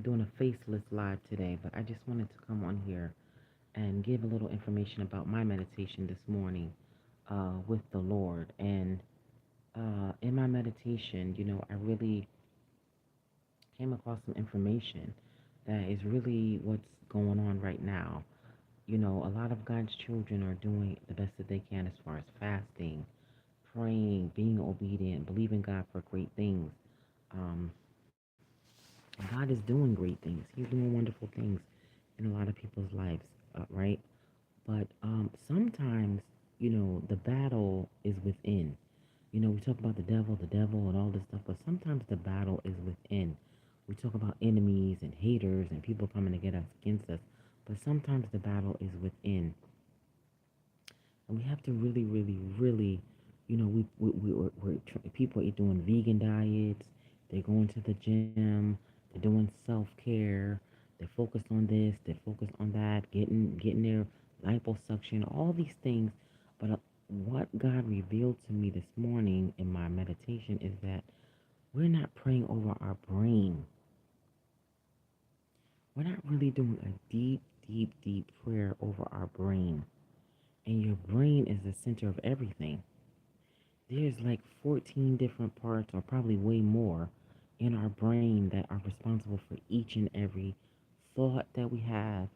doing a faceless live today, but I just wanted to come on here and give a little information about my meditation this morning with the Lord. And in my meditation, I really came across some information that is really what's going on right now. A lot of God's children are doing the best that they can as far as fasting, praying, being obedient, believing God for great things. Um, God is doing great things. He's doing wonderful things in a lot of people's lives, right? But sometimes, the battle is within. We talk about the devil, and all this stuff, but sometimes the battle is within. We talk about enemies and haters and people coming to get us against us, but sometimes the battle is within. And we have to really, really, really, people are doing vegan diets, they're going to the gym, they're doing self care, they're focused on this, they're focused on that, getting their liposuction, all these things. But what God revealed to me this morning in my meditation is that we're not praying over our brain. We're not really doing a deep, deep, deep prayer over our brain. And your brain is the center of everything. There's like 14 different parts, or probably way more, in our brain that are responsible for each and every thought that we have,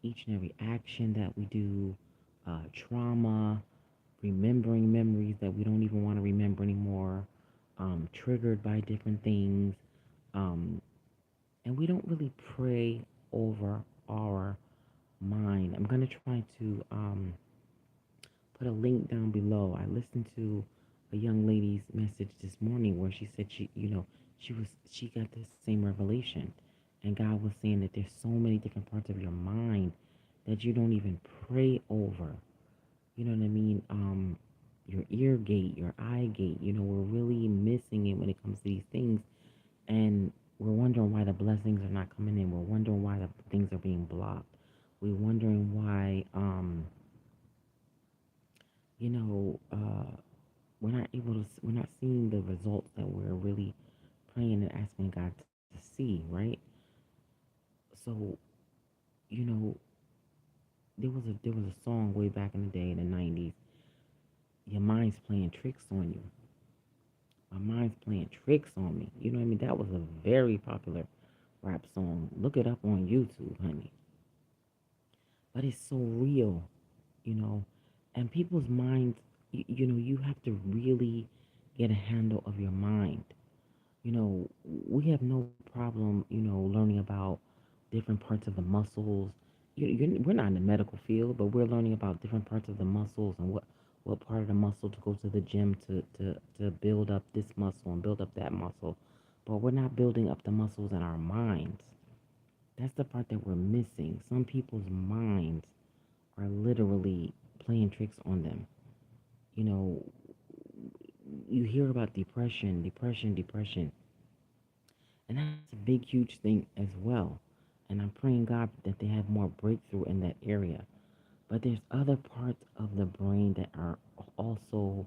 each and every action that we do, trauma, remembering memories that we don't even want to remember anymore, triggered by different things. Um, and we don't really pray over our mind. I'm going to try to put a link down below. I listened to a young lady's message this morning where she said she got the same revelation, and God was saying that there's so many different parts of your mind that you don't even pray over. You know what I mean? Your ear gate, your eye gate. We're really missing it when it comes to these things, and we're wondering why the blessings are not coming in. We're wondering why the things are being blocked. We're wondering why you know, we're not seeing the results that we're really praying and asking God to see, right? So, you know, there was a song way back in the day in the 90s. Your mind's playing tricks on you. My mind's playing tricks on me. You know what I mean? That was a very popular rap song. Look it up on YouTube, honey. But it's so real, you know. And people's minds, you have to really get a handle of your mind. We have no problem, learning about different parts of the muscles. We're not in the medical field, but we're learning about different parts of the muscles and what part of the muscle to go to the gym to build up this muscle and build up that muscle. But we're not building up the muscles in our minds. That's the part that we're missing. Some people's minds are literally playing tricks on them. You know, you hear about depression, depression, depression. And that's a big, huge thing as well. And I'm praying God that they have more breakthrough in that area. But there's other parts of the brain that are also,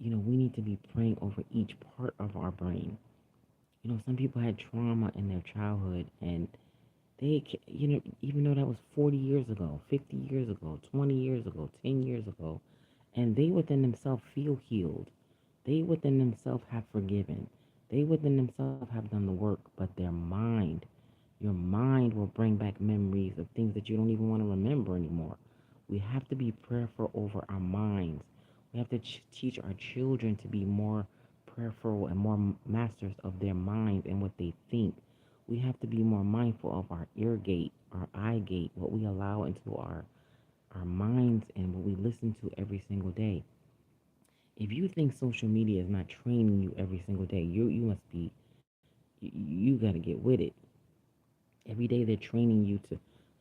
we need to be praying over each part of our brain. Some people had trauma in their childhood, and even though that was 40 years ago, 50 years ago, 20 years ago, 10 years ago, and they within themselves feel healed. They within themselves have forgiven. They within themselves have done the work, but your mind will bring back memories of things that you don't even want to remember anymore. We have to be prayerful over our minds. We have to teach our children to be more prayerful and more masters of their minds and what they think. We have to be more mindful of our ear gate, our eye gate, what we allow into our minds and what we listen to every single day. If you think social media is not training you every single day, you must be you got to get with it. Every day they're training you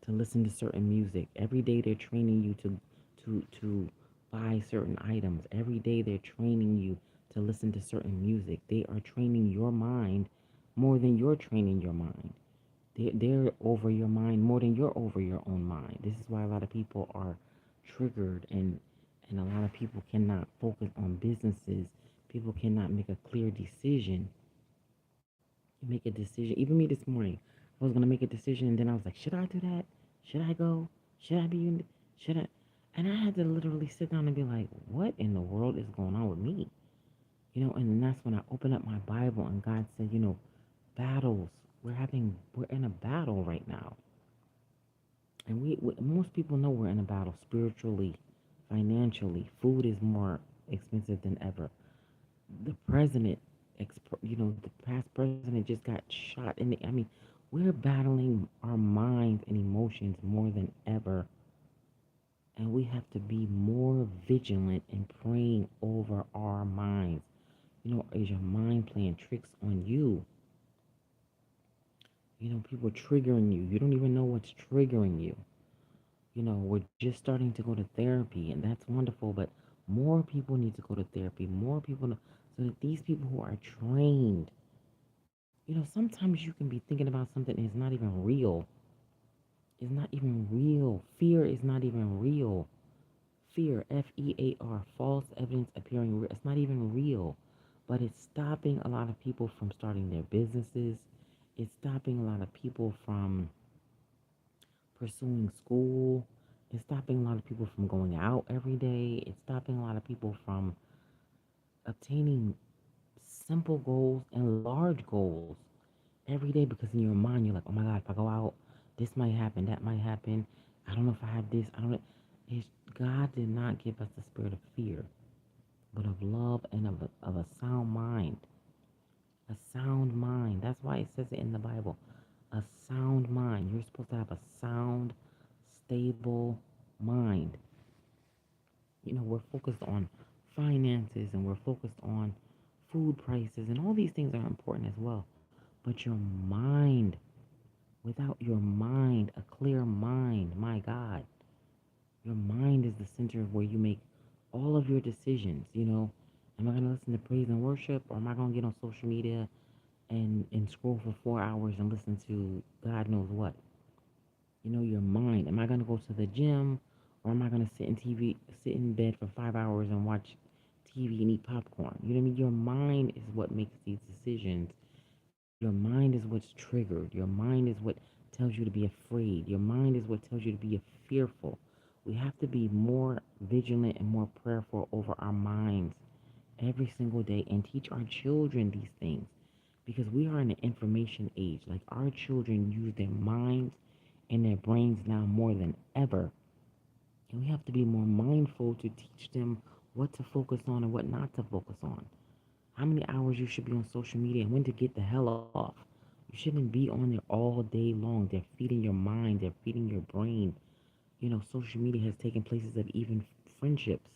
to listen to certain music. Every day they're training you to buy certain items. Every day they're training you to listen to certain music. They are training your mind more than you're training your mind. They're over your mind more than you're over your own mind. This is why a lot of people are triggered, and a lot of people cannot focus on businesses. People cannot make a clear decision, make a decision. Even me this morning, I was gonna make a decision, and then I was like, should I do that? Should I go? Should I be in? Should I? And I had to literally sit down and be like, what in the world is going on with me? And then that's when I opened up my Bible and God said, battles. We're in a battle right now. And most people know we're in a battle spiritually, financially. Food is more expensive than ever. The president, the past president just got shot in the. I mean, we're battling our minds and emotions more than ever, and we have to be more vigilant in praying over our minds. Is your mind playing tricks on you? People triggering you. You don't even know what's triggering you. We're just starting to go to therapy, and that's wonderful, but more people need to go to therapy. More people, so that these people who are trained, sometimes you can be thinking about something and it's not even real. It's not even real. Fear is not even real. Fear, FEAR, false evidence appearing real. It's not even real, but it's stopping a lot of people from starting their businesses. It's stopping a lot of people from pursuing school. It's stopping a lot of people from going out every day. It's stopping a lot of people from obtaining simple goals and large goals every day because in your mind you're like, oh my God, if I go out, this might happen, that might happen. I don't know if I have this. I don't know. It's, God did not give us the spirit of fear, but of love and of a sound mind. A sound mind. That's why it says it in the Bible. A sound mind. You're supposed to have a sound, stable mind. We're focused on finances and we're focused on food prices, and all these things are important as well. But your mind, without your mind, a clear mind, my God, your mind is the center of where you make all of your decisions. Am I going to listen to praise and worship, or am I going to get on social media and scroll for 4 hours and listen to God knows what? Your mind. Am I gonna go to the gym, or am I gonna sit in bed for 5 hours and watch TV and eat popcorn? You know what I mean? Your mind is what makes these decisions. Your mind is what's triggered. Your mind is what tells you to be afraid. Your mind is what tells you to be fearful. We have to be more vigilant and more prayerful over our minds every single day and teach our children these things because we are in an information age. Like our children use their minds and their brains now more than ever. And we have to be more mindful to teach them what to focus on and what not to focus on. How many hours you should be on social media and when to get the hell off. You shouldn't be on there all day long. They're feeding your mind, they're feeding your brain. Social media has taken places of even friendships.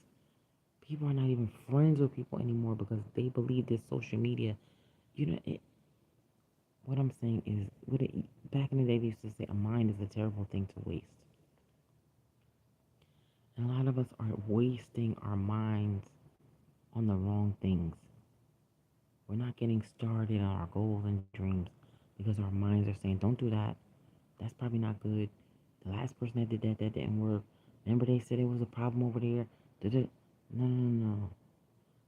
People are not even friends with people anymore because they believe this social media. What I'm saying is, back in the day, they used to say a mind is a terrible thing to waste. And a lot of us are wasting our minds on the wrong things. We're not getting started on our goals and dreams because our minds are saying, don't do that. That's probably not good. The last person that did that, that didn't work. Remember they said it was a problem over there? No, no, no, no.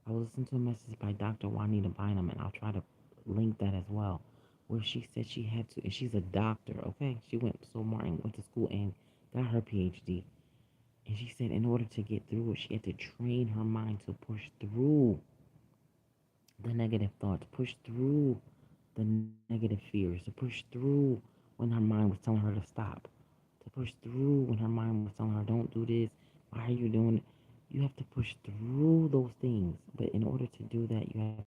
I was listening to a message by Dr. Juanita Bynum, and I'll try to link that as well, where she said she had to, and she's a doctor, okay? She went to school and got her PhD. And she said in order to get through it, she had to train her mind to push through the negative thoughts, push through the negative fears, to push through when her mind was telling her to stop, to push through when her mind was telling her, don't do this, why are you doing it? You have to push through those things. But in order to do that, you have to